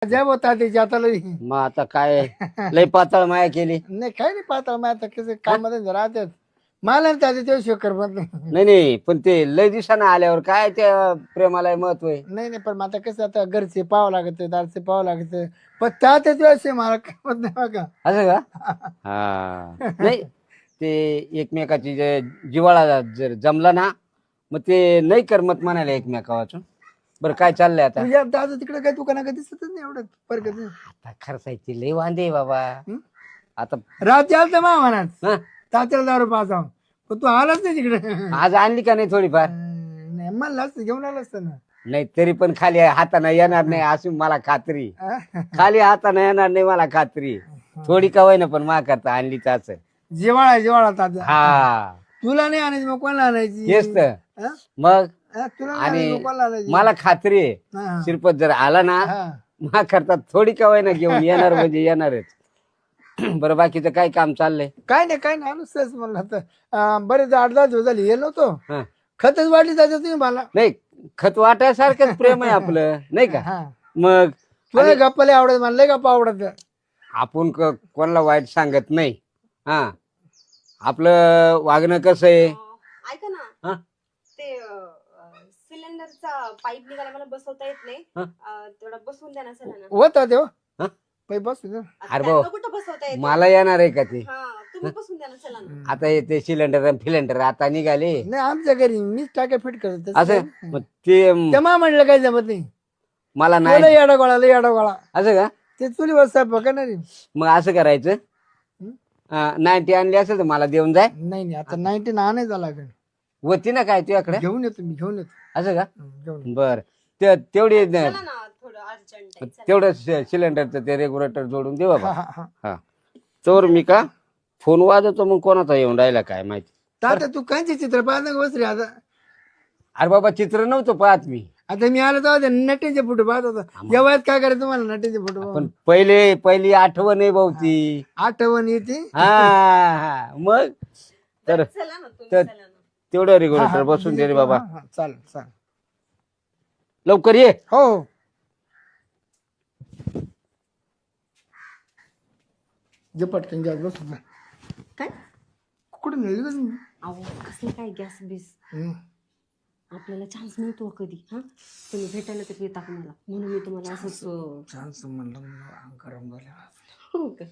जय होता त्याची आता लई मग आता काय लय पातळ माया केली. नाही काही नाही पाहता मग आता कसं कामामध्ये राहतात मला त्याच्या तेव्हा शेकर मत नाही नाही पण ते लय दिवसानं आल्यावर काय त्या प्रेमाला महत्व आहे. नाही नाही पण मग आता कसं आता घरचे पाहावं लागत दारचे पाहावं लागत पण त्याच वेळेस मला काय मत नाही बघा असं का? हा नाही ते एकमेकाची जिवाळा जर जमला ना मग ते नाही करमत म्हणाले एकमेका वाचून. बरं काय चाललंय आता? तुझ्या दादा तिकडे काय दुकाना काय दिसतच नाही एवढं फरकत नाही आता खर्चायची लय वांदे बाबा. हं? आता रात्री आलं तर मा म्हणाच हं? तात्याला दारू पाहता पण तू आलाच नाही तिकडे आज आणली का नाही थोडीफार? नाही मला असतं घेऊन आलं असतं ना नाही तरी पण खाली हाताने येणार नाही अशी मला खात्री. खाली हाताने येणार नाही मला खात्री. थोडी का होईना पण मा करता आणलीच असं. जिवाळा तात्या हा तुला नाही आणायची मग कोणाला आणायची तेच तर. हं? मग तुला नाही आणि आणायची मग कोणाला आणायची मला खात्री आहे हा. शिरपत जर आला ना हा. मा करता थोडी का होईना घेऊन येणार म्हणजे येणारच. बरं बाकीचं काय काम चाललंय? काय नाही आलो सहज म्हणलं आता बरेच 8-10 दिवस झाले येलो होतो हं. खतच वाटली जायचं तुम्ही मला नाही खत वाटायसारखंच प्रेम आहे आपलं नाही का? हा मग तुला गप्पा लय आवडत मला लय गप्पा आवडत आपण कोणाला वाईट सांगत नाही. हा आपलं वागणं कसं आहे? ऐका ना हा? ते सिलेंडरचा पाईप निघाला मला बसवता येत नाही हा? तेवढा बसवून द्या ना सरांना होता देव हं? पै बस तुझं. आता अरे त्यांना भाऊ, कुठं बसवता येत मला येणार आहे का ते? हा तुम्ही बसवून द्या ना चला ना आता हे ते सिलेंडर फिलेंडर आता निघाले नाही आमच्या घरी मीच टाक्या फिट करत असं. मग ते तेव्हा म्हणलं काय जमत नाही मला तुला नाही लय येडा गोळा असं का? ते चुलीवर साहेब करणार मग असं करायचं हं? 90 आणली असेल तर मला देऊन जाय. नाही आता 19 आणायचं लागेल होती ना काय तुझ्याकडे? घेऊन येतो मी घेऊन येतो असं का? घेऊन येतो. बर तेवढी चला ना थोडं अर्जंट आहे चला. तेवढं सिलेंडरचं ते रेग्युलेटर जोडून दे हा बाबा. हा हा हा तर मी का फोन वाजवतो मग कोणाचा येऊन राहिला काय माहिती. तात्या तू कांचे चित्र पाहत बस रे आता अरे बाबा चित्र नव्हतं पाहत मी. आता मी आलो तेव्हा ते नटेचे फोटो पाहत होता या वयात काय करायचं तुम्हाला नटेचे फोटो पण पहिली आठवण आहे भाऊची. आठवण येते हा मग तर चला ना तुम्ही तर- चला ना तेवढं रेग्युलेटर बसून दे रे बाबा. चालेल चालेल लवकर ये. हो जे पटकन गॅस बस काय कुठे नेली का तुम्ही? अहो कसलं काय गॅस बीस हं. आपल्याला चान्स मिळतो कधी हा तुम्ही भेटायला तर येता का मला म्हणून मी तुम्हाला असंच छानस म्हणलं अंग गरम झालं हो का?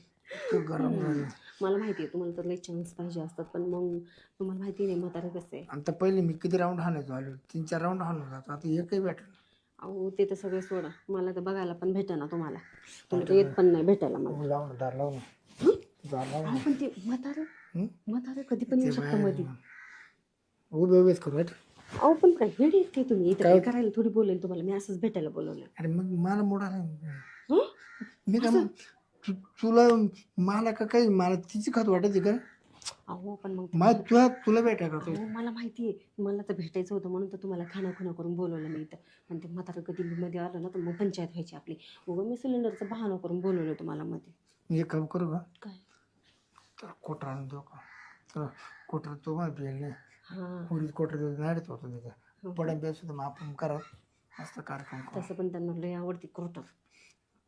तू गरम झालं मला माहिती आहे तुम्हाला तर लई चान्स पाहिजे असतात पण मग तुम्हाला माहिती नाही म्हातारा कसं आहे आता पहिले मी किती राऊंड हाणायचो आलो 3-4 राऊंड हाणून जातो आता एकही भेटलं अहो ते तर सगळं सोडा मला तर बघायला पण भेटा ना तुम्हाला तुम्ही तर येत पण नाही भेटायला मला लावून दार लावून दार लावून अहो पण ते म्हातारे हं? म्हातारे कधी पण येऊ शकतं मध्ये उभे उभेच करू भेट अहो पण काय वेळ येते तुम्ही इथं काय करायला थोडी बोलेल तुम्हाला मी असंच भेटायला बोलवलं अरे मग मला मोडा हं? मी काय तुला मला का काही मला तिची खात वाटायची का अहो पण मग तुला भेटाय का अहो मला माहिती आहे मला तर भेटायचं होतं म्हणून तर तुम्हाला खाना करून बोलवलं मी इथं आणि ते म्हातारं कधी मध्ये आलं ना तर मग पंचायत व्हायची आपली मग मी सिलेंडरचं बहाणं करून बोलवलं तुम्हाला मध्ये मी एक काम करू का काय तर कोटर आणून देऊ का तर कोटर तो मला पिल नाही हां पोलीस कोटर नाहीच होतं त्याचं पडन बेस होतं मग आपण करा मस्त कार्यक्रम करू तसं पण त्यांना लय आवडते क्रोटर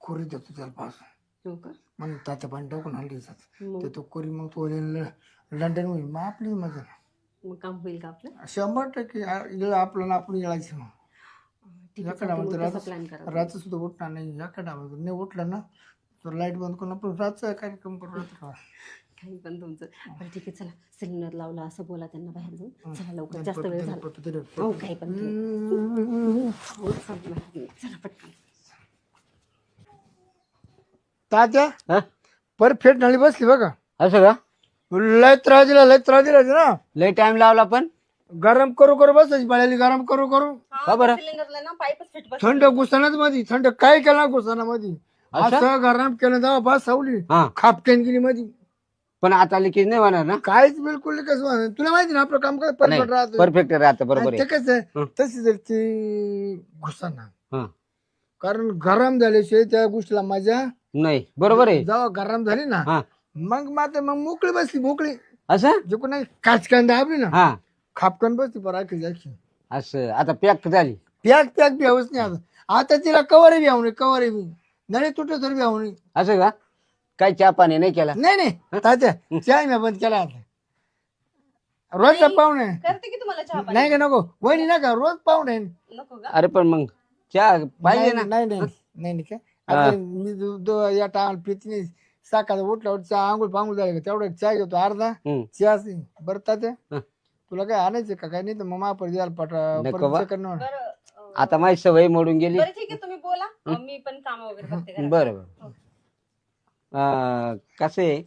कोरी देतो त्याला पास हो का मग त्याच्या पाणी टाकून हल्ली मग ते तो कोरी मग तो लंडन होईल मग आपली मजा मग काम होईल का आपलं 100% आपल्याला आपण येळायचं मग ठीक आहे याकडे चालतंय, मग म्हणतो तसं प्लॅन करा रात्र सुद्धा उठणार नाही याकडे म्हणतो नाही उठलं ना तर लाईट बंद करून आपण रातचा कार्यक्रम करू रात्र काही पण तुमचं पण ठीक आहे चला सिलेंडर लावला असं बोला त्यांना बाहेर जाऊन चला लवकर जास्त वेळ झाला हो काही पण हो चला पटकन तात्या हा? परफेक्ट नळी बसली बघा असं का? लय त्रास दिला ना लय टाइम लावला पण गरम करू बसायची पळाली गरम करू का बरं? सिलेंडरला ना पाईपच फिट बस थंड घुसण्यात मध्ये थंड काय केलं घुसणा मध्ये असं गरम केलं तेव्हा बस सावली हा खापक्यान गेली मध्ये पण आता लिकेज नाही होणार ना? काहीच बिलकुल कसं तुला माहिती ना आपलं काम काय परफेक्ट राहतं परफेक्ट राहतं बरोबर आणि ते आहे. कसं तशी जर ती घुसना हा. कारण गरम झाल्याशिवाय त्या गोष्टीला मजा नाही बरोबर आहे. जेव्हा गरम झाली ना हा मग मात्र मग मोकळी बसली मोकळी असं जे कोणी काचकान दाबली ना हा खापकन बसली पर आखी जाखी असं आता पॅक झाली. पॅक बी हवंच नाही आता तिला कवर बी हवं कवर बी नळे तुटलं तरी जाऊ नये. असं का? काय चहा पाणी नाही केला? नाही नाही तात्या चहा मी बंद केला आता. रोजचा पाहुणे करते की तुम्हाला चहा पाणी? नाही का नको वहिनी नका रोज पाहुणे. नको का? अरे पण मग चहा पाहिजे ना. नाही नाही नाही नाही काय आता मी या टाळाला पित नाही. सकाळचा उठला चहा आंघोळ पांघोळ झालं तेवढं चहा घेतो अर्धा हम्म. चहा बरं तात्या हं. तुला काय आणायचं का काय नाही तर मग महापौर द्यायला नको बा. करणार. बरं आता माझी सवय मोडून गेली. बरं ठीक आहे तुम्ही बोला मी पण काम वगैरे बघते घरात. बरं कसं आहे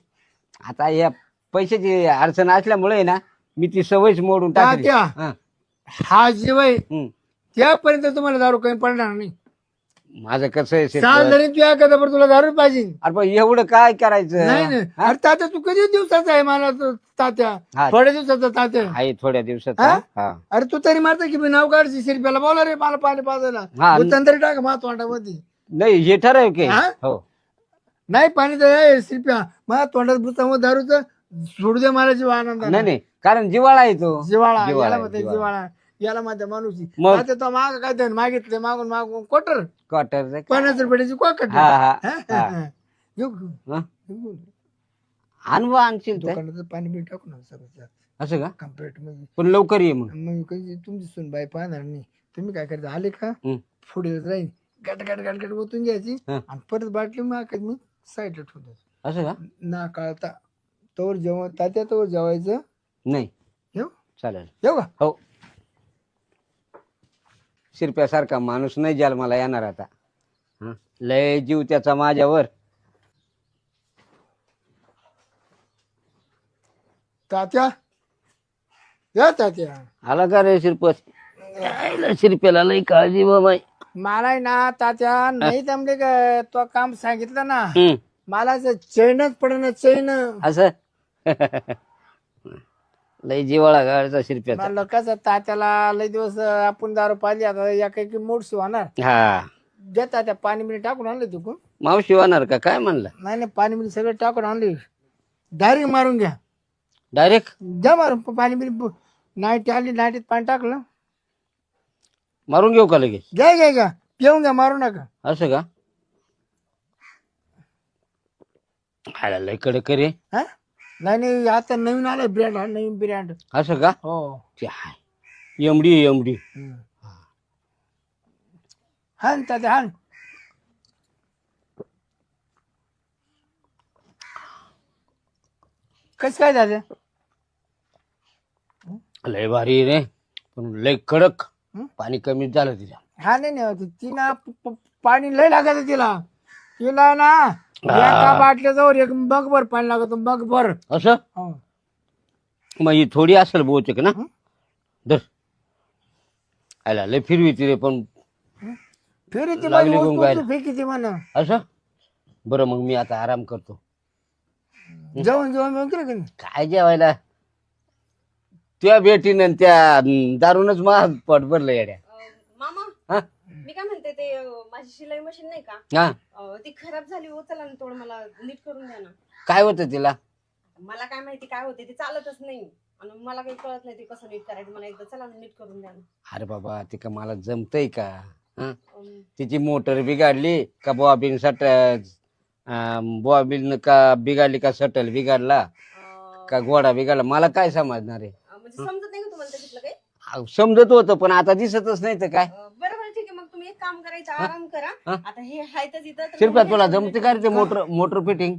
आता या पैशाची अडचण असल्यामुळे ना मी ती सवयच मोडून टाकली. तात्या हा. हा जीव आहे हम्म. त्यापर्यंत तुम्हाला दारू काही पडणार नाही. माझं कसं आहे साल शिरपत? जरी तुझ्या कदा पर तुला दारू पाहिजे. अरे पण एवढं काय करायचं? नाही नाही अरे तात्या तू कधी दिवसाचा आहे मला तात्या हा. थोड्या दिवसाचा तात्या. आहे थोड्या दिवसात. हा? हा. अरे तू तरी मारता की मी नाव काढशी शिरप्याला बोला रे मला पाणी पाजायला हा. उचल तरी टाक मा तोंडामध्ये. नाही हे ठरव की हा? हो. नाही पाणी तर शिरप्या मला तोंडात बुचामध्ये दारूच सोडू दे मला जीव आनंद नाही नाही कारण जिवाळा आहे तो. जिवाळा जिव्हाळा याला आहे, म्हणते जिव्हाळा. जिवाळा याला म्हणते माणूस. मग? आता तो माग काय ते मागितले मागून मागून क्वार्टर क्वार्टर 50 रुपयाची क्वार्टर हा हा हा. घेऊ हा? आणवा आणशील तर. दुकानाचं पाणी बिल टाकू ना सगळं असं का? कम्प्लीट मध्ये. पण लवकर ये मग. मग कधी तुमची सुनबाई पाहणार नाही. तुम्ही काय करायचं आले का हम्म. पुढे जाईल गट गट गट गट ओतून घ्यायची हा. आणि परत बाटली मग मी साईडला ठेवतो. असं का? ना काळता तोवर जेवण तात्या तोवर जेवायचं. नाही येऊ चालेल. येऊ का हो. शिरप्यासारखा माणूस नाही जन्माला येणार आता. हं? लय जीव त्याचा माझ्यावर. तात्या या तात्या आला का रे शिरपत? शिरप्याला लय काळजी बाबा. मला ना तात्या नाही जमले का तो काम सांगितलं ना हं. मला चैनच पडेना चैन. असं लय जिवाळा गाडचा शिरप्याचा. मला कसं तात्याला लय दिवस आपण दारू पाहिली आता या काही मोडशी होणार. हा द्या तात्या पाणी बिणी टाकून आणले तू. मावशी होणार का काय म्हणलं? नाही नाही पाणी बिणी सगळं टाकून आणले. डायरेक्ट मारून घ्या. डायरेक्ट द्या मारून पाणी बिणी. नाईट आली नाईटीत पाणी टाकलं मारून घेऊ का लगेच? घ्या घ्या घ्या पिऊन घ्या मारू नका. असं का? खायला लय कडक रे. हा नाही नाही आता नवीन आलं ब्रँड हा नवीन ब्रँड. असं का? हो ते हाय एमडी एमडी. हा ना तात्या हा. कसं काय दादा? लय भारी रे पण लय कडक. हं? पाणी कमीच झालं तिला. हा नाही नाही तिला पाणी लय लागायचं तिला. तिला ना एका बाटल्याजवळ एक मगभर पाणी लागत मगभर. असं हो. मग ही थोडी असेल बहुतेक ना. हं? धर आयला लय फिरवी ती रे पण. फिरी ती लागली गुंगायला. फेकी म्हणा. असं बरं मग मी आता आराम करतो. जेवण जेवण केलं का नाही? काय जेवायला त्या बेटीनं त्या दारूनच माझं पोट भरलं येड्या. मामा हा? मी काय म्हणते ते माझी शिलाई मशीन नाही का हा ती खराब झाली हो. चला ना थोडं मला नीट करून द्या ना. काय होतं तिला? मला काय माहिती काय होते ते चालतच नाही आणि मला काही कळत नाही ते कसं नीट करायचं. मला एकदा चला ना नीट करून द्या ना. अरे बाबा ते का मला जमतय का? हं? अं, तिची मोटर बिघडली का बॉबिन बॉबिन का बिघडली का सटल बिघडला अं, का घोडा बिघडला मला काय समजणार आहे? म्हणजे समजत नाही का तुम्हाला त्याच्यातलं काही? समजत होतं पण आता दिसतच नाही तर काय. बरं बरं ठीक आहे मग तुम्ही एक काम करायचं आराम करा. हा? आता हे हाय तर इथं तर शिरप्या मग तुला हे जमते का रे ते मोटर मोटर फिटिंग?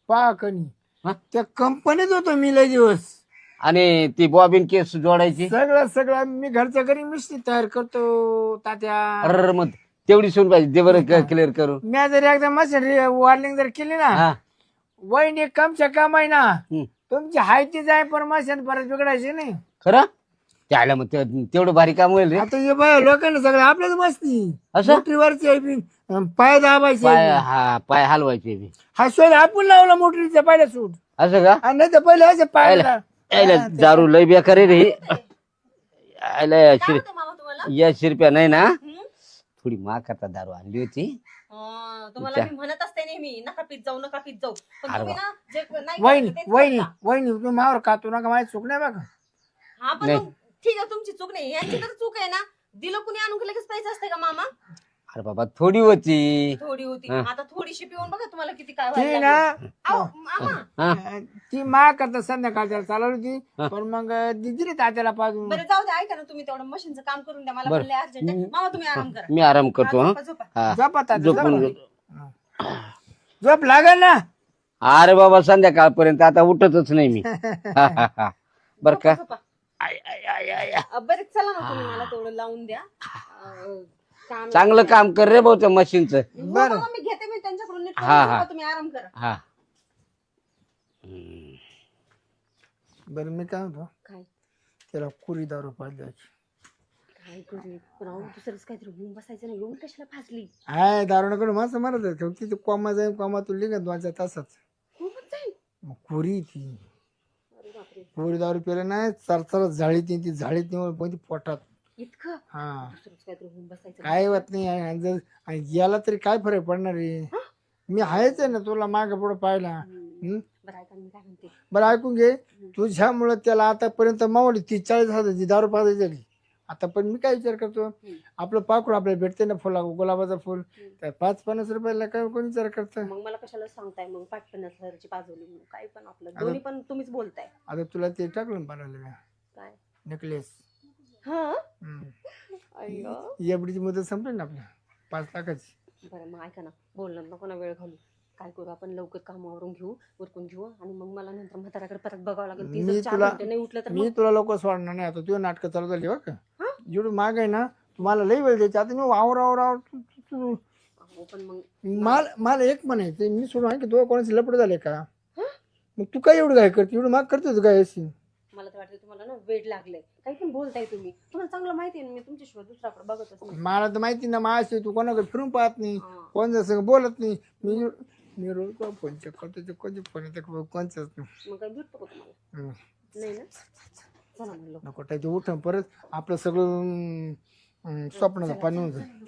पहा कनी हा? त्या कंपनीत होतो मी लय दिवस. आणि ती बॉबिन केस जोडायची? सगळं सगळं मी घरच्या घरी मिस्त्री तयार करतो तात्या. अरे मग तेवढी सोन पाहिजे ते बरं क्लिअर करू. मी जर एकदा मशीन वॉर्निंग जर केली ना हा वहिनी कमच्या काम आहे ना हं. तुमची हायची जाय पण मशीन परत बिघडायची नाही. खरं त्याला मग तेवढं भारी काम होईल रे. आता हे बाय लोकांना सगळं आपल्याच मस्ती. असं? मोटरीवरची पाय दाबायचे. पाय हलवायचे बी. हा शोध आपण लावला मोटरीचा पहिला सूट. असं का? आणि नाही तर पहिले असे पाय यायला दारू लय बेकार रे रे. यायला काय होतं मामा तुम्हाला? या शिरप्या नाही ना हं? थोडी मा करता दारू आणली होती. तुम्हाला मी म्हणत असते नेहमी नका पीत जाऊ नका पीत जाऊ पण अरे तुम्ही ना जे नाही वहिनी करायचं तेच वहिनी करता. वहिनी तुम्ही मावर खातो नका माझी चूक नाही बघा. हा पण नाही. मग ठीक आहे तुमची चूक नाही यांची तर चूक आहे ना. दिलं कुणी आणून लगेच पैसे असते का मामा? अरे बाबा थोडी होती. थोडी होती हा. आता थोडीशी पिऊन बघा तुम्हाला किती काय ती व्हायला ना लागलं. अहो, मामा. हा? ती मा करता संध्याकाळच्या चालवली होती पण मग दिली तात्याला पाजून. बरं जाऊ द्या ऐका ना तुम्ही तेवढं मशीनचं काम करून द्या मला बरं. म्हणले अर्जंट आहे. मामा तुम्ही आराम करा. मी आराम करतो. झोपा, झोपा. हा झोपा तात्या, झोपून झोपा. घेतो. झोप लागल ना. अरे बाबा संध्याकाळपर्यंत आता उठतच नाही मी. बर का. झोपा. I, I, I, I, I. बरं चला ना तुम्ही मला तेवढं लावून द्या काम चांगलं काम कर रे भाऊ त्या मशीनचं. हो, बरं. मामा, मी घेते मी त्यांच्याकडून नीट करून हा, झोपा, हा. तुम्ही आराम करा. हा बरं मी काय म्हणतो काय त्याला कुरी दारू पाजायची. काय करू पण अहो, दुसरंच काहीतरी होऊन बसायचं नाही एवढी कशाला फासली हाय दारू नको माणसं मारत आहे. तिथे कोमा जाईल कोमा तू लिहित 2-4 तासात. खूपच जाईल. मग कुरी ती अरे बापरे कुरी दारू पिलं नाही चरचरत झाळीत ती झाळीत नाही पण ती पोटात. इतकं हा दुसरंच काहीतरी होऊन बसायचं काय होत नाही आणि याला तरी काय फरक पडणार आहे. मी आहेच आहे ना तुला माग पुढे पाहिला. बरं ऐका मी काय म्हणते बरं ऐकून घे तुझ्यामुळे त्याला आतापर्यंत मावली 30-40 दारू पाजायची झाली. आता पण मी काय विचार करतो आपलं पाखरू आपल्याला भेटते ना फुला गुलाबाचं फुल त्या 5-50 रुपयाला काय कोणी विचार करतं. मग मला कशाला सांगताय मग 5-50 हजाराची पाजवली म्हणून काय पण आपलं दोन्ही पण तुम्हीच बोलताय आता तुला ते टाकलं बनवलं काय नेकलेस. हा अय्यो. एवढीची मुदत संपली ना आपल्या 5 लाखाची. बरं मग ऐका ना बोलणं नको ना वेळ घालू काय करू आपण लवकर कामावरून घेऊ उरकून घेऊ आणि मग मला नंतर म्हाताऱ्याकडे परत बघावं लागेल ती जर 4 घंटे नाही उठलं तर मी तुला लोक सोडणार नाही. आता तुझं नाटकं चालू झाली बघ एवढं माग आहे ना तुम्हाला लई वेळ द्यायची. आता मी वावर अहो, पण मग मला एक म्हणायचं मी सोडून आहे की तुला कोणाचे लपड झाले का. मग तू काय एवढं काय करते एवढं माग करतेस काय अशी. मला तर वाटतं तुम्हाला ना वेळ लागलंय काही पण बोलताय तुम्ही तुम्हाला चांगलं माहिती आहे ना मी तुमच्याशिवाय दुसऱ्याकडे बघतच नाही मला तर माहिती ना माझी तू कोणाकडे फिरून पाहत नाही कोण संग बोलत नाही. मी रोज फोन चेक करतो ते कोणते फोन येते कोणचंच नाही. मग काय भेटतो का तुम्हाला नाही ना चला म्हणलो नको त्याचे उठून परत आपलं सगळं स्वप्नाचं पाणी होऊन जाईल.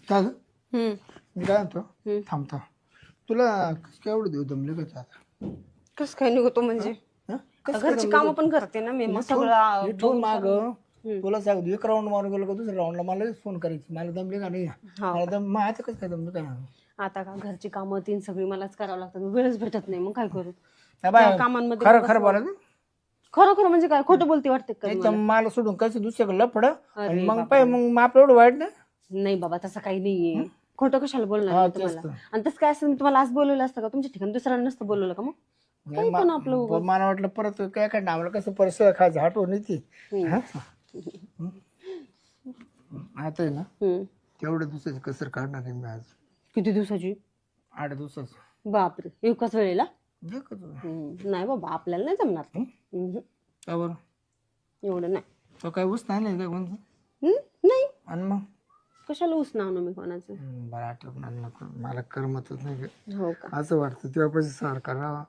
का ग? मी काय म्हणतो थांबतो तुला केवढं देऊ दमले का आता. कसं काय निघतो म्हणजे हं? घरची कामं पण करते ना मी मग सगळं इथून माग तुला सांगतो 1 राऊंड मारून गेलो का दुसऱ्या राऊंडला मला फोन करायची मला दमले का नाही. मला दम मग आता कसं काय दमले का नाही. आता का घरची कामं तीन सगळी मलाच करावं लागतात वेळच भेटत नाही मग काय करू बाय कामांमध्ये खरं खरं बोला खरं खरं म्हणजे काय खोटं बोलते वाटते का तुम्हाला? मला सोडून कसं दुसऱ्याकडे लफड आणि मग पाय मग आपलं एवढं वाईट ना. नाही बाबा तसं काही नाहीये खोटं कशाला बोलणार मी तुम्हाला आणि तसं काय असं मी तुम्हाला आज बोलवलं असतं का तुमच्या ठिकाणी दुसऱ्याला नसतं बोलवलं का मग काही पण आपलं उगाच. मला वाटलं परत काय काय आम्हाला कसं परत खायचं हटवून येते. आता आहे ना तेवढ्या दिवसाची कसर काढणार आहे मी आज. किती दिवसाची 8 दिवसाचं. बापरे एकाच वेळेला जे का तुझं. नाही बाबा आपल्याला नाही जमणार का बरं एवढं नाही तो काय ऊस नाही का कोणतं नाही आणि मग कशाला उसना मी कोणाचं बरं आठवणार नको मला करमतच नाही ग. हो का असं वाटतं तेव्हा पैसे सारखा राहा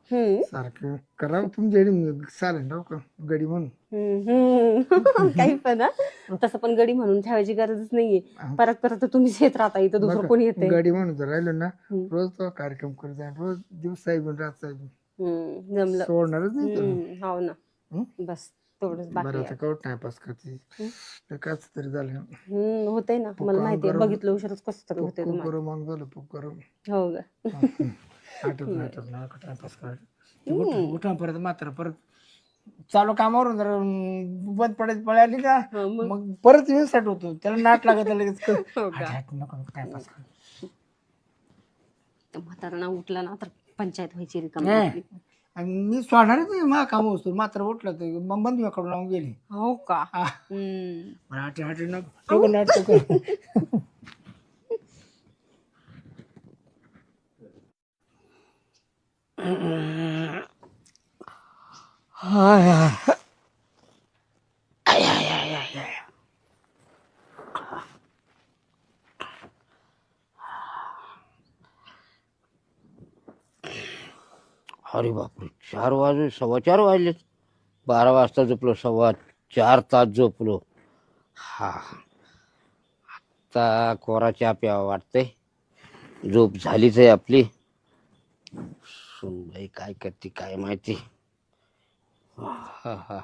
सारखं करावं तुमच्या चालेल राव का गडी म्हणून. काही पण तसं पण गडी म्हणून ठेवायची गरजच नाहीये परत परत तुम्हीच येत राहता इथं दुसरं कोणी येते गडी म्हणून जर राहिलो ना रोज तो कार्यक्रम करत जाईल रोज दिवस साहेब रात साहेब जमलं सोडणारच नाही तुला. हो ना बस तेवढंच बाकी बरं आता कवट टाइमपास करते काच तरी झालं. होतंय ना मला माहितीये बघितलं उशीरच कसं तरी होते तुम्हाला करू मग झालं करू हो का आठवत नाही टाइमपास करायचं उठा परत मात्र परत चालू कामावरून जर बंद पडायची पळाली का मग परत येऊन होतो त्याला नाट लागत लगेच नको टाइमपास कर. म्हातारा उठला ना तर पंचायत व्हायची रिकामी आणि मी सोडणारच नाही मा काम असतो मात्र उठलं तर मग बंद कडून लावून गेली. हो का हाटे नको नाटक अरे बापरे 4 वाजले 4:15 वाजलेत. 12 वाजता झोपलो 4.25 तास झोपलो. हा आता कोरा चहा प्यावा वाटतंय. झोप झालीच आहे आपली. सुनबाई काय करते काय माहिती. हा हा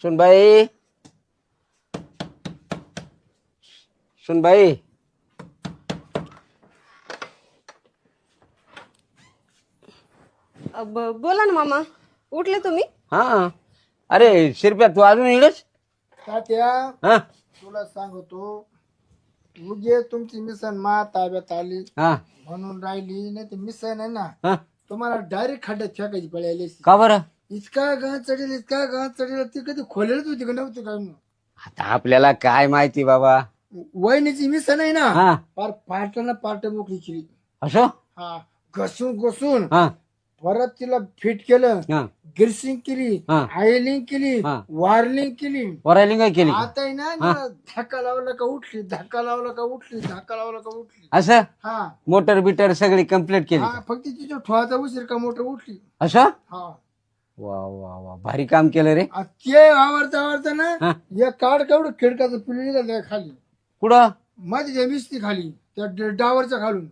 सुनबाई, सुनबाई, बोला ना मामा, उठले तुम्ही? हा. अरे शिरप्या, तू अजून इकडेच? तात्या हा तुला सांगतो, उगे तुमची मिसन मा ताब्यात आली हा म्हणून राहिली, नाही तर मिसन आहे ना हा. तुम्हाला डायरेक्ट खड्ड्यात फेकायची पळी आली असती. का बरं? इतका गंज चढेल, इतका गंज चढेल, ती कधी खोलेलच होती का नव्हती का? आता आपल्याला काय माहिती बाबा. वहिनीची मिसन आहे ना, हा. फार पार्टला पार्ट मोकळी केली. असं? हा, घसून घसून हा परत तिला फिट केलं, हा. गिरसिंग केली, हा. आयलिंग केली, हा. वार्लिंग केली. वरायलिंग काय केली? आता आहे ना तिला धक्का लावला का उठली, धक्का लावला का उठली, धक्का लावला का उठली. असं? हा मोटर बिटर सगळी कम्प्लीट केली? हा, फक्त तिच्या ठोवाचा उशीर का मोटर उठली. असं? हा, वा वा वा, भारी काम केलं रे. आ ते आवडता आवडता ना हा. एक काढ केवढं खिडकाचं पिल्ली निघालं खाली, कुठं? मध्ये त्या मिस्ती खाली, त्या डावरच्या खालून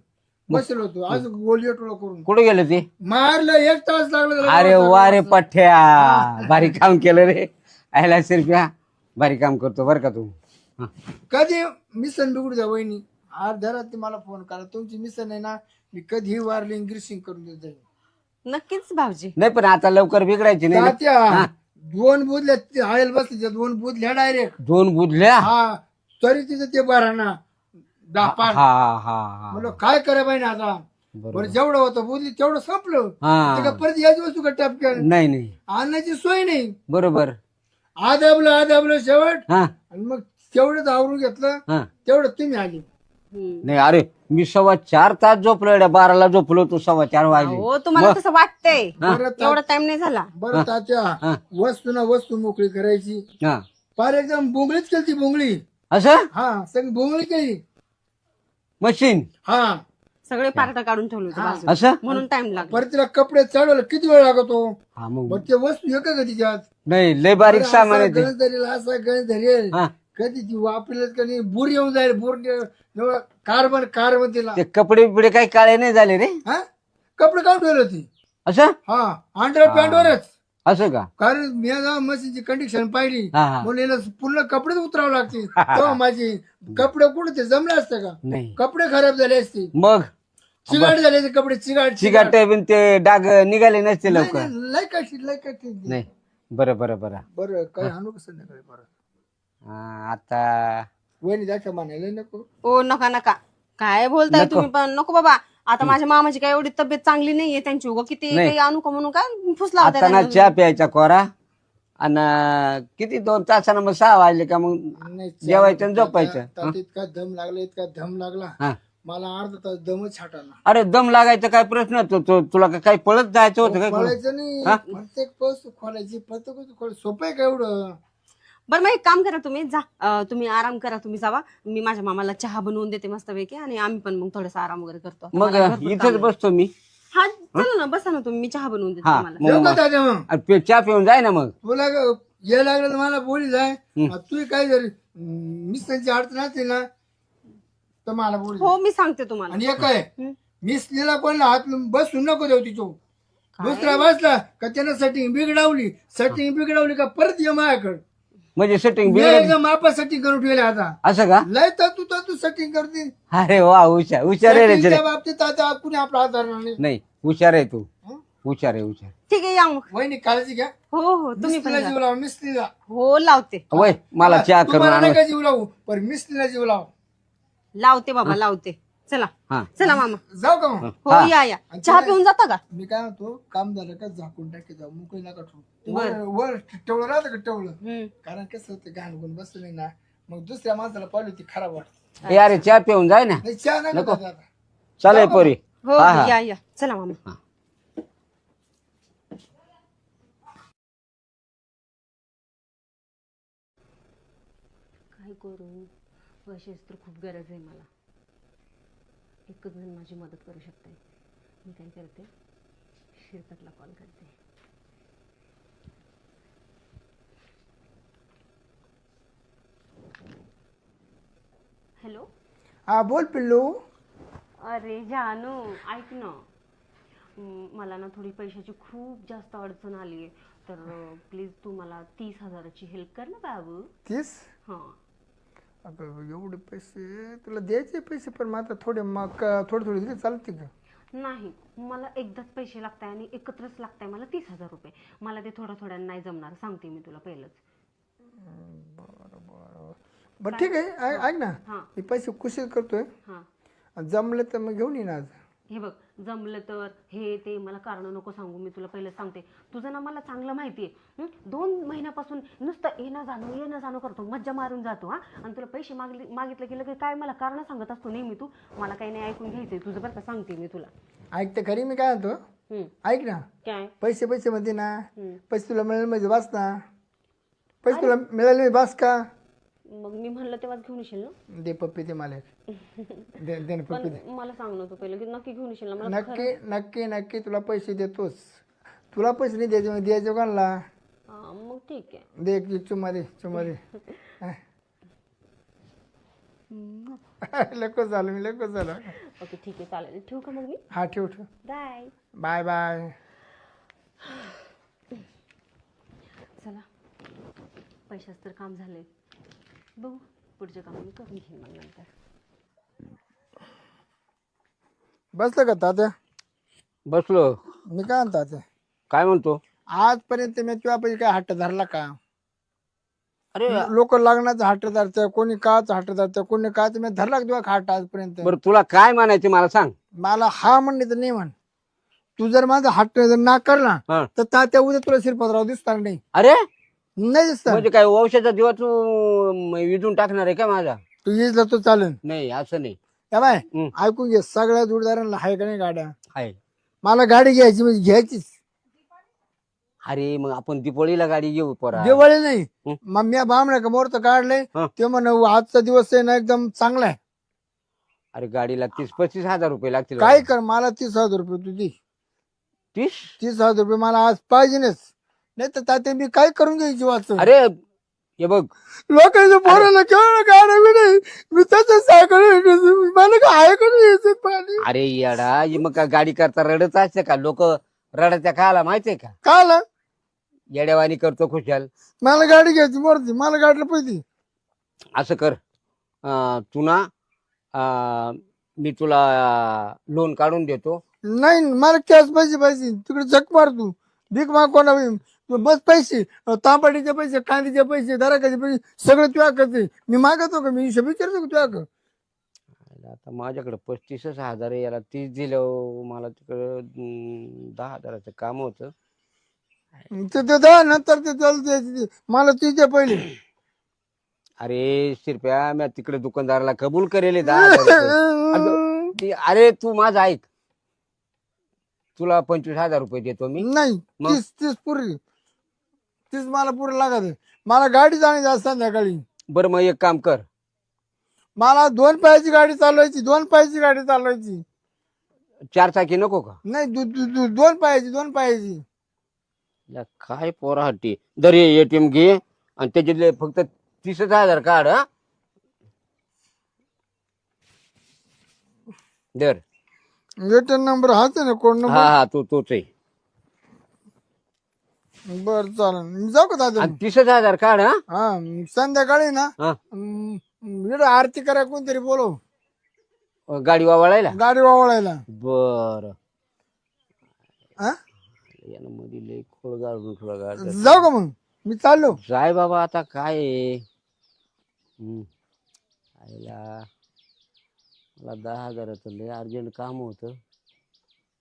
बसलो होतो आज गोलिया टोळा करून कुठं गेलं ते? मारलं, 1 तास लागला. अरे वा रे पठ्या, भारी काम केलं रे. आयला शिरप्या, भारी काम करतो बर का तू. हा. कधी मिसन बिघडू द्या वहिनी, अर्ध्या रात्री मला फोन करा, तुमची मिसन आहे ना, मी कधीही वार्लिंग ग्रीसिंग करून देत जाईल. नक्कीच भाऊजी. नाही पण आता लवकर बिघडायची नाही ना. तात्या 2 बुधल्या आयल बसल्या, 2 बुधल्या डायरेक्ट. 2 बुधल्या? हा, तरी तिथं ते बराना हा दापान. हा हा. म्हणलं काय करा पाहिजे आता. बरोबर. बरं जेवढं होतं बुधली तेवढं संपलं. हा. ते का परत याची वस्तू का टपक्यान नाही नाही, आणण्याची सोय नाही. बरोबर. आदाबलं शेवट, हा आणि मग तेवढंच आवरून घेतलं, हा. तेवढं तुम्ही आली. नाही अरे, मी 4.25 तास झोपलो, 12ला झोपलो, तू 4.25 वाजले. हो, तुम्हाला तसं वाटतंय? बरं एवढा टाइम नाही झाला. बरं तात्या, वस्तू ना वस्तू मोकळी करायची. हा. फार एकदम बोंगळीच केली ती बोंगळी. असं? हा, सगळी बोंगळी केली. मशीन? हा, सगळे पार्ट काढून ठेवले होते बाजूला. असं? म्हणून टाइम लागला. परत तिला कपडे चढवलं, किती वेळ लागतो. हा मग. मग ते वस्तू एक का तिच्यात नाही, लय बारीक सामान आहे ते. गंज धरेल, असा गंज धरेल, हा. कधी ती वापरलेच का नाही, बुर येऊन जाईल, बुर कार्बन तिला. ते कपडे बिपडे काही काळे नाही झाले रे? हा, कपडे काढून ठेवले होती. असं? हा, अंडर पॅन्टवरच. असं का? कारण मी जेव्हा मशीनची कंडिशन पाहिली, हा हा. म्हणून याला पूर्ण कपडेच उतरावं लागते. तेव्हा माझी कपडे कुठे ते जमले असते का? नाही. कपडे खराब झाले असते, मग चिगाट झाले असते कपडे, चिगाट चिकाट बिन ते डाग निघाले नसते लवकर. लय काशी. नाही. बरं बरं बरं. बरं, काय आणू कसं नाही बरं. आता वहिनी दाखवा म्हणायला नको. ओ नका नका, काय बोलताय तुम्ही पण. नको बाबा, आता माझ्या मामाची काय एवढी तब्येत चांगली नाहीये त्यांची, उगा किती काही आणू का म्हणून काय फुसला होता आता ना त्यांना. चहा प्यायचा कोरा, आणि किती 2 तासानं मग 6 वाजले का मग नाही, जेवायचं आणि झोपायचं. त्यात इतका दम लागला, इतका दम लागला, हा. मला अर्धा तास दमच छाटाला. अरे दम लागायचा काय प्रश्न तुला काही पळत जायचं होतं काय? खोलायचं नाही, प्रत्येक वस्तू खोलायची, प्रत्येक वस्तू खोलायची. सोपं आहे का एवढं? बरं मग एक काम करा, तुम्ही जा, तुम्ही आराम करा, तुम्ही जावा. मी माझ्या मामाला चहा बनवून देते मस्तपैकी, आणि आम्ही पण मग थोडासा आराम वगैरे करतो. मग मला भरपूर काम इथंच आहे. बसतो मी. हा चला ना, बसा ना तुम्ही, मी चहा बनवून देते हा, तुम्हाला. मग येऊ का दादा मग? चहा पिऊन जाय ना मग. तुला ये लागलं तर मला बोली जाय. तू काय जरी मिस्टरची अडचण असते ना तर मला बोली. हो, मी सांगते तुम्हाला. आणि एक आहे, मिस्त्रीला कोणला हात बसून नको देऊ तिचो. दुसरा बसला का त्यानं सेटिंग बिघडवली का परत ये माझ्याकडे. म्हणजे सेटिंग मी एकदम मापा सेटिंग करून ठेवले आता. असं का? लय तर तू सेटिंग करते. अरे वा, हुशार हुशार आहे रे. Setting च्या बाबतीत आता कुणी आपला हात धरणार नाही. नाही, हुशार आहे तू, हुशार आहे हुशार. ठीक आहे, या मग. वहिनी काळजी घ्या. हो हो, तुम्ही पण मिस्त्रीला जा. जीव लावा, मिस्त्रीला. हो लावते वय मला चहा करून तुम्हाला आण. नाही का जीव लावू, पण मिस्त्रीला जीव लावा. लावते बाबा, लावते. चला हा. चला मामा. जाऊ का मग? हो, या चहा पिऊन जाता का? मी काय म्हणतो, काम झालं का झाकून टाके, जाऊ मोकळी नका ठेवू. वर टेवलं राहतं का टेवलं, कारण कसं होतं घाण गुण बसलं नाही ना, मग दुसऱ्या माणसाला पाहिलं ती खराब वाटत. ए अरे चहा पिऊन जाय ना. नाही, चहा नाही का आता? चालेल पोरी. हो हा, हा. या चला मामा. काय करू, पैशाची तर खूप गरज आहे मला. एकच जण माझी मदत करू शकते. मी काय करते, शिरपतला कॉल करते. हॅलो. हा बोल पिल्लू. अरे जानू ऐक ना, मला ना थोडी पैशाची खूप जास्त अडचण आली आहे, तर प्लीज तू मला 30,000ची हेल्प कर ना बाबू. 30? हां. अगं एवढे पैसे तुला द्यायचे पैसे, पण मात्र थोडे मग थोडे थोडे दिले चालते का? नाही, मला एकदाच पैसे लागताय आणि एकत्रच लागताय मला 30,000 रुपये. मला ते थोडं थोड्यानं नाही जमणार, सांगते मी तुला पहिलंच. बरं ठीक आहे, ऐक ना, हां. मी पैसे कुशीत करतोय, हां. जमले तर मग घेऊन येईन आज. हे बघ, जमलं तर हे ते मला कारण नको सांगू, मी तुला पहिलं सांगते. तुझं ना मला चांगलं माहिती आहे. 2 महिन्यापासून नुसतं येणं जाणं करतो, मज्जा मारून जातो हा. आणि तुला पैसे मागितलं की लगेच काय मला कारण सांगत असतो नेहमी तू. मला काही नाही ऐकून घ्यायचंय तुझं, बरं का, सांगते मी तुला. ऐकते खरी मी काय म्हणतो, ऐक ना, काय? पैसे मध्ये ना, पैसे तुला मिळाले म्हणजे बस ना, पैसे तुला मिळाले बस का? मग मी म्हणलं तेव्हाच घेऊन येशील ना? दे पप्पी ते मला दे ना पप्पी दे. पण मला सांग ना तू पहिलं की नक्की घेऊन येशील ना? मला नक्की नक्की नक्की तुला पैसे देतोच. तुला पैसे नाही द्यायचे मग द्यायचे कोणाला? मग ठीक आहे. दे एक चुम्मा दे. लको झालं मी लको झालं. ओके ठीक आहे, चालेल. ठेवू का मग मी? हा ठेव. बाय. Bye bye. चला, पैशाच तर काम झाले, बघू पुढचे काम मी करून घेईन मग नंतर. बसलं का तात्या? बसलो. मी काय म्हणतो तात्या, काय म्हणतो? आजपर्यंत मी तुझ्या पैसे काय हट्ट धरला का? अरे लोक लग्नाचा हट्ट धरतात, कोणी काच हट्ट धरतात, कोणी काच, मी धरला का तुझा हट्ट आजपर्यंत? बरं तुला काय म्हणायचं मला सांग. मला हा म्हणणे तर नाही म्हण. तू जर माझा हट्ट जर नाकारला हा. तर तात्या उद्या तुला शिरपतराव दिसणार नाही. अरे नाही दिसणार. म्हणजे काय वंशाचा दिवा तू विजून टाकणार आहे का माझा? तू येईल तो चालेल. नाही असं नाही. या बाय ऐकून घे, सगळ्या जोडदारांना हाय का नाही गाड्या? आहे. मला गाडी घ्यायची म्हणजे घ्यायचीच. अरे मग आपण दिपोळीला गाडी घेऊ पोरा. दिवाळी नाही, मग मी बामण्या का मुहूर्त काढलंय ते म्हण आजचा दिवस आहे ना एकदम चांगला आहे. अरे गाडीला 30-35 हजार रुपये लागतील. काय कर, मला 30,000 रुपये तू दे. 30,000 रुपये मला आज पाहिजेच, नाही तर तात्या मी काय करून घ्यायची वाचून. अरे हे बघ, लोकांच्या पोराला केवढं गाड्या बी नाही, मी त्याचं सायकल मला काय आहे का नाही पाणी. अरे येडा, मग का गाडी करता रडत असते का? लोक रडत्या काला माहितीये का? काला येड्यावानी करतो खुशाल. मला गाडी घ्यायची मोरती, मला गाडीला पैसे. असं कर, तू ना मी तुला लोन काढून देतो. नाही मला कॅश पैसे पाहिजे, तिकडे झक मार तू, भीक माग कोणा बस पैसे, तांबडीचे पैसे, कांदीचे पैसे, दराकाचे पैसे सगळं तुझ्या करते. मी मागतो का? मी हिशोब विचारतो का तुझ्या? आता माझ्याकडे 35,000 आहे, याला 30 दिलं. मला तिकडं 10,000चं काम होतं. ते द्या नंतर ते चालू मला तुझ्या पहिले. अरे शिरप्या, मी तिकडे दुकानदाराला कबूल करेल 10,000. अरे तू माझं ऐक, तुला 25,000 रुपये देतो मी. नाही 30 पुरी, 30 मला पुरे लागत. मला गाडी जाण्याची आज संध्याकाळी. बरं मग एक काम कर, मला 2 पायाची गाडी चालवायची, 2 पायाची गाडी चालवायची. 4 चाकी नको का? नाही 2 पायाची, 2 पायाची. काय पोरा हट्टी. दर एटीएम घे आणि त्याच्यातले फक्त 30,000 काढ. हा दर. एटीएम नंबर हाच आहे ना, कोड नंबर? हा तोच आहे. बर चालेल, मी जाऊ का दादा? 30,000 काढ. हा संध्याकाळी ना हा इकडे आरती करा कोणतरी बोलव, गाडी वावळायला. गाडी वावळायला. बर हा मध्ये लय खोळ गाडून थोडा जाऊ का मग? मी चाललो. जाय बाबा, आता काय आहे. आईला मला 10,000चं लय अर्जंट काम होतं,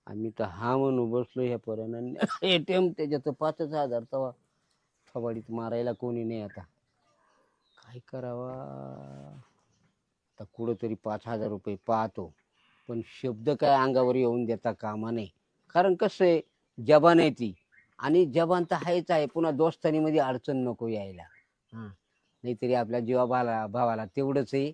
आम्ही तर हा म्हणून बसलो ह्या पोरानं. एटीएम त्याच्यात 5,000 तवा थवाडीत मारायला कोणी नाही. आता काय करावा? आता कुठंतरी 5,000 रुपये पाहतो, पण शब्द काय अंगावर येऊन देता कामा नाही. कारण कसं आहे, जबान आहे ती, आणि जबान तर आहेच आहे, पुन्हा दोस्तानीमध्ये अडचण नको यायला. नाहीतरी आपल्या भावाला तेवढंच आहे,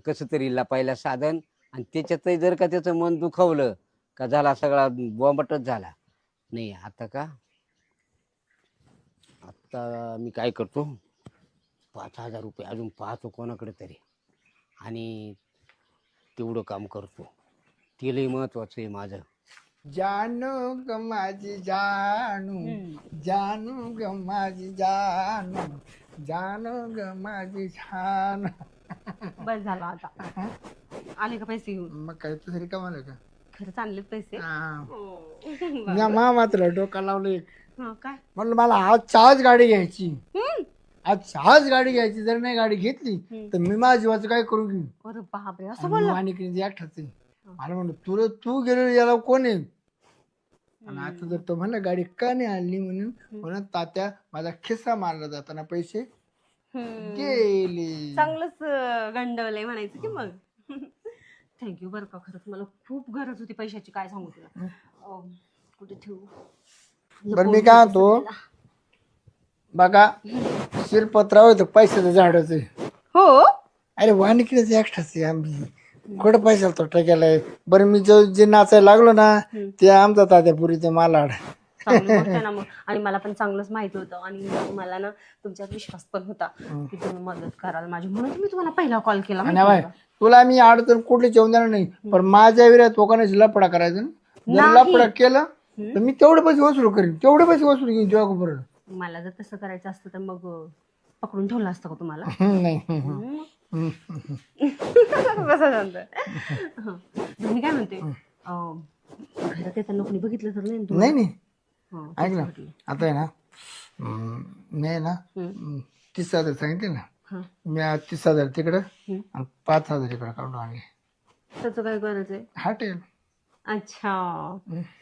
कसं तरी लपायला साधन. आणि त्याच्यातही जर का त्याचं मन दुखवलं का झाला सगळा बॉम्बटच झाला. नाही आता मी काय करतो, 5,000 रुपये अजून पाहतो कोणाकडे तरी. आणि तेवढं काम करतो. तिलाही महत्वाचं आहे माझं. जानू ग माझी जानू, जानू ग माझी जानू, जानू ग माझी जानू. बस झालं आता. आले का पैसे घेऊन? मग काय दुसरी कमाल का? खरंच आणलेत पैसे? मा मात्र डोका लावलं एक. काय म्हणलं मला आज गाडी घ्यायची, आज गाडी घ्यायची. जर नाही गाडी घेतली तर मी माझ्या जीवाचं काय करू घेऊ. अरे बापरे, असं बोलला? आणि एकठाच आहे. मला म्हणलं तू गेलो याला कोण आहे. आणि आता जर तो म्हणला गाडी का नाही आणली म्हणून तात्या माझा खिस्सा मारला जाताना पैसे गेले. चांगलंच गंडवलंय म्हणायचं की मग. थँक्यू बरं का, खरंच मला खूप गरज होती पैशाची, काय सांगू तुला. कुठे ठेवू? बरं मी काय म्हणतो बघा, शिरपत्राव होतं पैशाचं झाडच आहे. हो अरे वाणिकीच एकठाच आहे. आम्ही कुठं पैशाला तोटा केलाय. बरं मी जे नाचायला लागलो ना ते आमचा तात्यापुरीचं मालाड. चांगली गोष्ट आहे ना मग. आणि मला पण चांगलंच माहिती होतं आणि मला ना तुमच्यावर विश्वास पण होता की तुम्ही मदत कराल माझी, म्हणून मी तुम्हाला पहिला कॉल केला. आणि बाय तुला मी अडचण कुठली जेवण देणार नाही, पण माझ्या विरोधात लोकांना लपडा करायचा ना. जर लपडा केलं तर मी तेवढे पैसे वसूल करीन, तेवढे पैसे वसूल घेईन जेव्हा बरोबर. मला जर तसं करायचं असतं तर मग पकडून ठेवलं असतं का तुम्हाला? नाही कसं सांगतोय. मी काय म्हणते, घरात येताना कोणी बघितलं तर नाही नाही नाही. ऐक ना, आता आहे ना मी आहे ना 30,000 सांगितले ना, मी 30,000 तिकडं आणि 5,000 इकडं काढून आणले. त्याचं काय करायचंय? हॉटेल. अच्छा,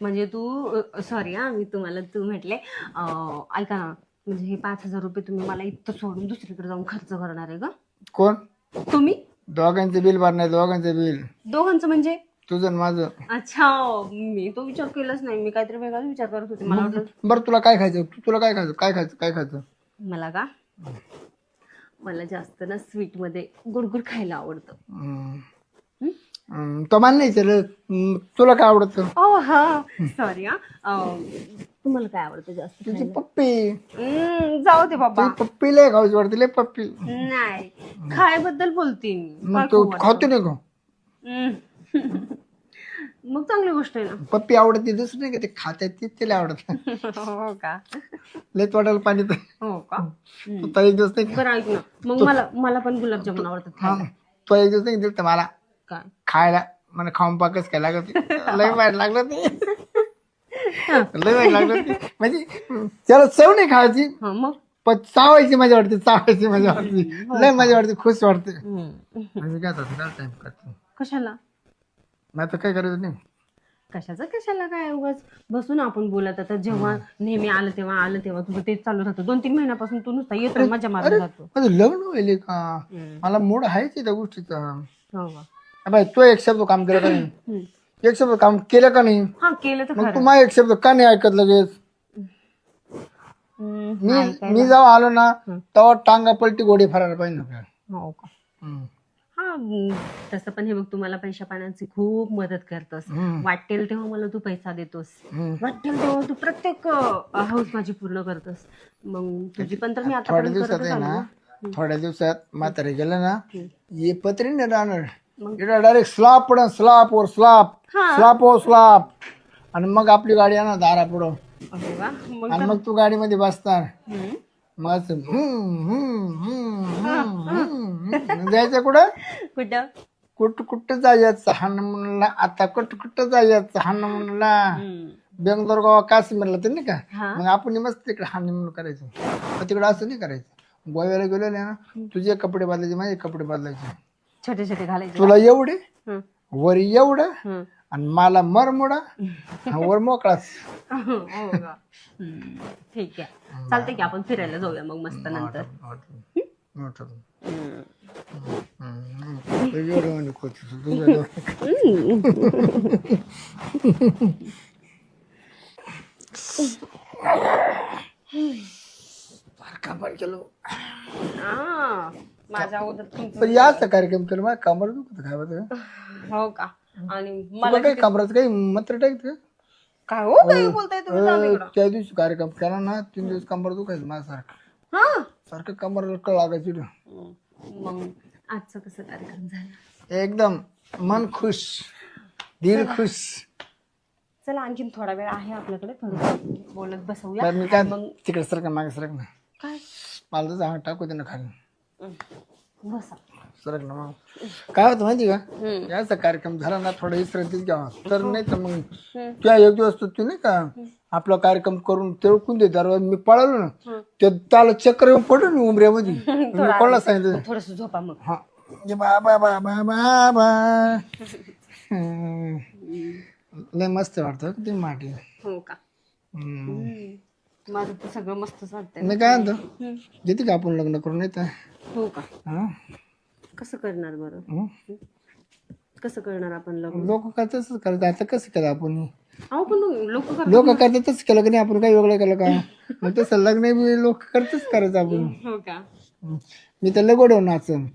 म्हणजे तू सॉरी हा मी तुम्हाला तू म्हटले ऐका ना, म्हणजे हे 5,000 रुपये तुम्ही मला इथं सोडून दुसरीकडे जाऊन खर्च करणार आहे का? कोण? तुम्ही. दोघांचे बिल भरणार, दोघांचे बिल. दोघांचं म्हणजे? तुझं आणि माझं. अच्छा, मी तो विचार केलाच नाही, मी काहीतरी वेगळाच विचार करत होते. मला वाटलं. बरं तुला काय खायचं? तुला काय खायचं? काय खायचं? मला का, मला जास्त ना स्वीट मध्ये गुडगुड खायला आवडतं. तो मान नाही सर, तुला काय आवडतं? ओ हा सॉरी हा, तुम्हाला काय आवडतं जास्त? तुझी पप्पी. जाऊ दे बाबा, पप्पी लय खाऊच वाटते, लय पप्पी. नाही खायबद्दल बोलते मी. मग तू खातो नाही का? मग चांगली गोष्ट आहे ना. पप्पी आवडते, दुसरं नाही का ते खात्यात ते तिला आवडत. हो का? लय वाटायला पाणी तर. हो का? तो एक दिवस नाही. बरं ऐक ना, मग मला पण गुलाबजामुन आवडतात. तो एक दिवस नाही दिलं मला काय खायला, मला खाऊन पाकच काय लागत. लय वाईट लागलं ते, लय वाईट लागलं ते. म्हणजे त्याला चव नाही खायची, मग पण चावायची मजा वाटते, चावायची मजा वाटते, लय मजा वाटते, खुश वाटते. म्हणजे काय टाइम करतो. कशाला? नाही तर काय करायचं नाही. कशाला काय उगाच बसून आपण बोलत. आता जेव्हा नेहमी आलं तेव्हा तुझं तेच चालू राहतं. 2-3 महिन्यापासून तू नुसता येतो मजा मारून जातो. माझं लग्न व्हायले का, मला मूड आहेच त्या गोष्टीचा. हो का? बाई तू एक शब्द काम केलं का नाही? एक शब्द काम केलं का नाही? हा केलं तर मग तू माझा एक शब्द का नाही ऐकत लगेच? मी जेव्हा आलो ना तेव्हा टांगा पलटी गोडी फरायला पाहिजे आपल्याला. हो का? हा तसं पण हे बघ, तुम्हाला पैशा पाण्याची खूप मदत करतोस. वाटेल तेव्हा मला तू पैसा देतोस, वाटेल तेव्हा तू प्रत्येक हाऊस माझी पूर्ण करतोस. मग तुझी पण तर मी आता थोड्या दिवसात आहे ना, थोड्या दिवसात म्हातारे गेलं ना, ये पत्री नाही राहणार. डायरेक्ट स्लॅब पडन, स्लॅब वर स्लॅब, स्लॅब वर स्लॅब. आणि मग आपली गाडी येणार दारा पुढं. आणि मग तू गाडीमध्ये बसणार. मग जायचं कुठं? कुठं जायचं हनुमानला. आता कुठं जायचं हनुमानला. बेंगलोर गोवा काश्मीरला तर नाही का, मग आपण मस्त तिकडे हनुमान करायचं. पण तिकडे असं नाही करायचं. गोव्याला गेलो ना, तुझे कपडे बदलायचे, माझे कपडे बदलायचे, छोटे छोटे घालायचे. तुला एवढे वर एवढं आणि मला मरमोडा वर मोकळाच. ठीक आहे, चालतंय की आपण फिरायला जाऊया मग मस्त नंतर. माझ्या अगोदर याच कार्यक्रम केला, माझ्या कमर दुखत काय होतं. हो का? आणि मला काही कमराचं काही मंत्र टाकत काय हो काय बोलताय तुम्ही? त्या दिवशी कार्यक्रम केला ना, 3 दिवस कंबर दुखायचं माझ्यासारखं. सारखं कंबर लागायची. मग आजचा कसा कार्यक्रम झाला? एकदम मन खुश, दिल खुश. चला आणखीन थोडा वेळ आहे आपल्याकडे, थोडं बोलत बसवूया. मी काय तिकडे सरक मागे सरक ना, काय मला तर सांग टाकू दे ना खाली, बसा. सरक ना. मग काय होतं माहिती का, याचा कार्यक्रम झाला ना थोडं विश्रांतीच घ्यावा, तर नाही तर मग त्या एक दिवस तू नाही का आपला कार्यक्रम करून तिळकून दे दरवाज, मी पळालो ना ते त्याला चक्कर येऊन पडलो मी उमऱ्यामध्ये. मी कोणाला सांगितलं थोडस झोपा मग. हा बाबा बाबा बाबा. लय मस्त वाटतं ते माटी. हो का? माझं तर सगळं मस्त चालतंय. मी काय म्हणतो, घेते का आपण लग्न करून येत? हो का? हा कसं करणार बरं? कसं करणार आपण लग्न? लोक करताच करायचं, आता कसं केलं आपण? अहो पण लोक लोक करतातच केलं का नाही, आपण काही वेगळं केलं का? मग तसं लग्न बी लोक करतच करायचं आपण. हो का? मी तर लगोडव नाचन.